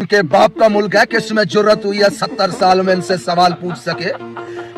के बाप का मुल्क है कि इसमें जुर्रत हुई है 70 साल में इनसे सवाल पूछ सके।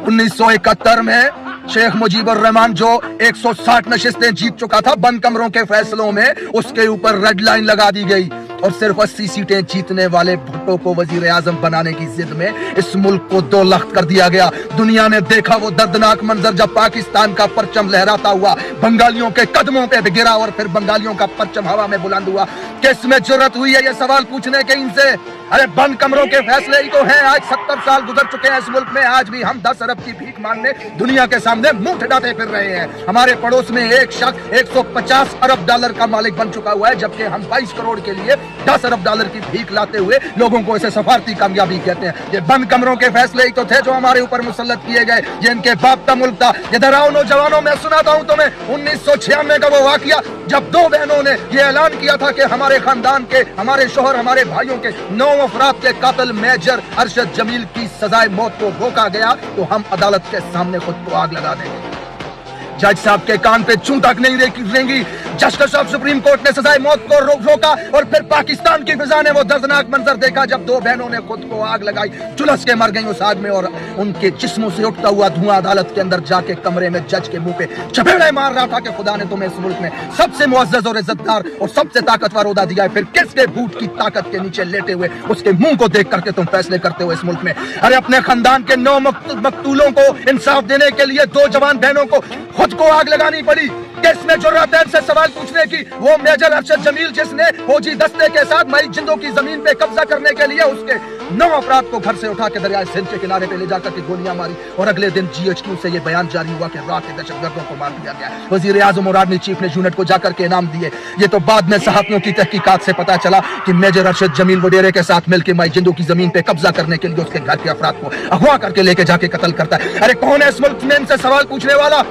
1971 में शेख मुजीबुर रहमान जो 160 नशिस्तें जीत चुका था बंद कमरों के फैसलों में, उसके ऊपर रेड लाइन लगा दी गई और सिर्फ 80 सीटें जीतने वाले भुट्टो को वजीर आजम बनाने की जिद में इस मुल्क को 2 लख्त कर दिया गया। दुनिया ने देखा वो दर्दनाक मंजर जब पाकिस्तान का परचम लहराता हुआ बंगालियों के कदमों पे गिरा और फिर बंगालियों का परचम हवा में बुलंद हुआ। किस में जुर्रत हुई है ये सवाल पूछने के इनसे? अरे बंद कमरों के फैसले ही तो हैं। आज 70 साल गुजर चुके हैं इस मुल्क में, आज भी हम 10 अरब की भीख मांगने दुनिया के सामने मुंह ठिठाते फिर रहे हैं। हमारे पड़ोस में एक शख्स 150 अरब डॉलर का मालिक बन चुका हुआ है, जबकि हम 22 करोड़ के लिए 10 अरब डॉलर की भीख लाते हुए लोगों को इसे सफारती कामयाबी कहते हैं। ये बंद कमरों के फैसले ही तो थे जो हमारे ऊपर मुसल्लत किए गए, ये इनके बाप का मुल्क था। इधर आओ नौजवानों, में सुनाता हूं तुम्हें 1996 का वो वाकया जब 2 बहनों ने ये ऐलान किया था कि हमारे खानदान के, हमारे शोहर, हमारे भाइयों के 9 अफराद के कातिल मेजर अरशद जमील की सजाए मौत को रोका गया तो हम अदालत के सामने खुद को आग लगा देंगे। जज साहब के कान पे चूं तक नहीं रेंगी। जस्टिस ऑफ सुप्रीम कोर्ट ने सजाए मौत को रोका और फिर पाकिस्तान की फिजा ने वो दर्दनाक मंजर देखा जब 2 बहनों ने खुद को आग लगाई, झुलस के मर गई उस आग में और उनके जिस्मों से उठता हुआ धुआं अदालत के अंदर जाके कमरे में जज के मुंह पे चपेड़े मार रहा था कि खुदा ने तुम्हें इस मुल्क में सबसे मुअज़्ज़ज़ और इज्जतदार और सबसे ताकतवर ओहदा दिया है, फिर किसके बूट की ताकत के नीचे लेटे हुए उसके मुंह को देख करके तुम फैसले करते हो इस मुल्क में। अरे अपने खानदान के 9 मकतूलों को इंसाफ देने के लिए 2 जवान बहनों को खुद को आग लगानी पड़ी। किस में जुर्रत है इनसे सवाल पूछने की? वो मेजर अरशद जमील जिसने फौजी दस्ते के साथ मई जिंदों की जमीन पे कब्जा करने के लिए उसके 9 अफराद को घर से उठा के दरिया सिंध के किनारे पे ले जाकर के गोलियां मारी और अगले दिन GHQ से ये बयान जारी हुआ कि रात के दहशतगर्दों को मार दिया गया। वजीर आजम और आर्मी चीफ ने यूनिट को जाकर के इनाम दिए। ये तो बाद में सहाफियों की तहकीकात से पता चला कि मेजर अरशद जमील वडेरे के साथ मिलकर मई जिंदों की जमीन पे कब्जा करने के लिए उसके घर के अफराद को अगवा करके लेके जाके कत्ल करता है। अरे कौन है इस मुल्क में इनसे सवाल पूछने वाला?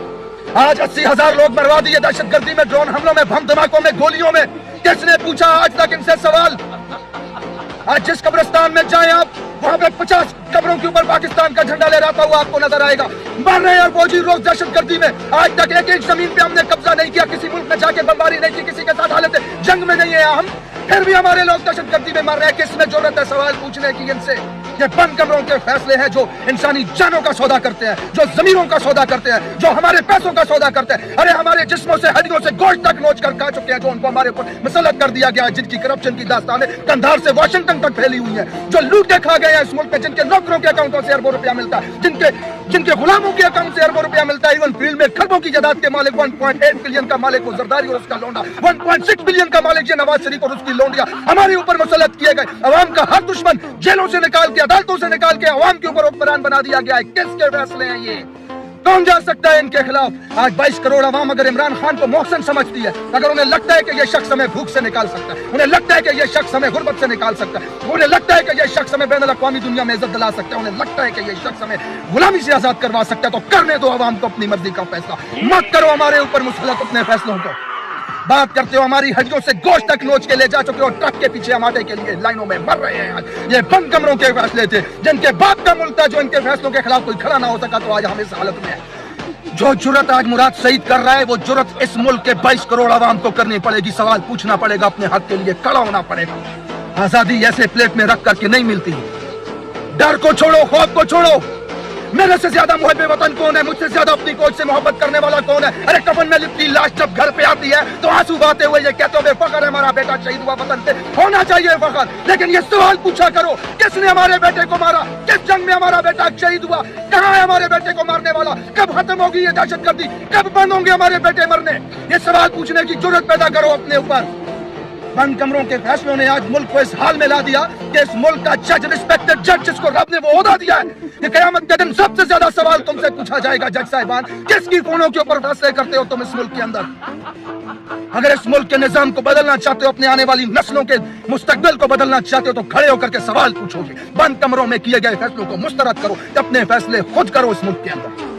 आज 80,000 लोग मरवा दिए दहशतगर्दी में, ड्रोन हमलों में, बम धमाकों में, गोलियों में। किसने पूछा आज तक इनसे सवाल? आज जिस कब्रिस्तान में जाएं आप, वहां पे 50 कब्रों के ऊपर पाकिस्तान का झंडा लहराता हुआ आपको नजर आएगा। मर रहे हैं फौजी रोज दहशतगर्दी में। आज तक एक जमीन पे हमने कब्जा नहीं किया, किसी मुल्क में जाके बमबारी नहीं की, किसी के साथ हालत जंग में नहीं है हम, फिर भी हमारे लोग दहशतगर्दी में मर रहे हैं। किसमें जुर्रत है सवाल पूछने की इनसे? ये बंद कमरों के फैसले हैं जो इंसानी जानों का सौदा करते हैं, जो जमीनों का सौदा करते हैं, जो हमारे पैसों का सौदा करते हैं। अरे हमारे जिस्मों से, हड्डियों से गोश्त तक नोच कर खा चुके हैं, जो उनको हमारे ऊपर मुसल्लत कर दिया गया है, जिनकी करप्शन की दास्तानें कंधार से वाशिंगटन तक फैली हुई है, जो लूट के खा गए हैं इस मुल्क में, जिनके नौकरों के अकाउंटों से अरबों रुपया मिलता है, जिनके गुलामों के अकाउंट से अरबों रुपया मिलता है। इवन फील्ड में खरबों की जायदाद के मालिक 1.8 बिलियन का मालिक वो जरदारी और उसका लौंडा, 1.6 बिलियन का मालिक ये नवाज शरीफ और उसकी लौंडिया हमारे ऊपर मुसल्लत किए गए। अवाम का हर दुश्मन जेलों से निकाल के, अदालतों से निकाल के अवाम के ऊपर हुक्मरान बना दिया गया है। किसके फैसले हैं ये? कौन जा सकता है इनके खिलाफ? आज 22 करोड़ अवाम अगर इमरान खान को मोहसिन समझती है, अगर उन्हें लगता है कि ये शख्स हमें भूख से निकाल सकता है, उन्हें लगता है कि ये शख्स हमें गुर्बत से निकाल सकता है, उन्हें लगता है कि ये शख्स हमें बैनुल अक़वामी दुनिया में इज्जत दिला सकता है, उन्हें लगता है कि ये शख्स हमें गुलामी से आजाद करवा सकता है, तो करने दो अवाम को अपनी मर्जी का फैसला। मत करो हमारे ऊपर मुसल्लत अपने फैसलों को। बात करते हो हमारी हड्डियों से गोश्त तक नोच के ले जा चुके हो, ट्रक के पीछे हमारे के लिए लाइनों में मर रहे हैं। आज ये बंद कमरों के फैसले थे, जिनके बाप का मुल्क था, जो इनके फैसलों के खिलाफ कोई खड़ा ना हो सका, तो आज हम इस हालत में है। जो जुर्रत आज मुराद शहीद कर रहा है, वो जुर्रत इस मुल्क के 22 करोड़ आवाम को करनी पड़ेगी। सवाल पूछना पड़ेगा, अपने हक के लिए खड़ा होना पड़ेगा। आजादी ऐसे प्लेट में रख करके नहीं मिलती। डर को छोड़ो, खौफ को छोड़ो। मेरे से ज्यादा मुहब्बे वतन कौन है? मुझसे ज्यादा अपनी कोच से मोहब्बत करने वाला कौन है? अरे कफन में लिपटी लाश जब घर पे आती है तो आंसू बहाते हुए ये कहते हुए फख्र है हमारा बेटा शहीद हुआ, वतन पे होना चाहिए फख्र। लेकिन ये सवाल पूछा करो, किसने हमारे बेटे को मारा? किस जंग में हमारा बेटा शहीद हुआ? कहाँ है हमारे बेटे को मारने वाला? कब खत्म होगी ये दहशतगर्दी? कब बंद होंगे हमारे बेटे मरने? ये सवाल पूछने की जुर्रत पैदा करो अपने ऊपर। बंद कमरों के फैसलों ने आज मुल्क को इस हाल में ला दिया कि इस मुल्क का जज, रिस्पेक्टेड जज, जिसको रब ने वो ओहदा दिया है, कि क़यामत के दिन सबसे ज्यादा सवाल तुमसे पूछा जाएगा। जज साहिबान, किसकी फोनों के ऊपर फैसले करते हो तुम इस मुल्क के अंदर? अगर इस मुल्क के निजाम को बदलना चाहते हो, अपने आने वाली नस्लों के मुस्तकबिल को बदलना चाहते हो, तो खड़े होकर के सवाल पूछोगे। बंद कमरों में किए गए फैसलों को मुस्तरद करो, अपने फैसले खुद करो इस मुल्क के अंदर।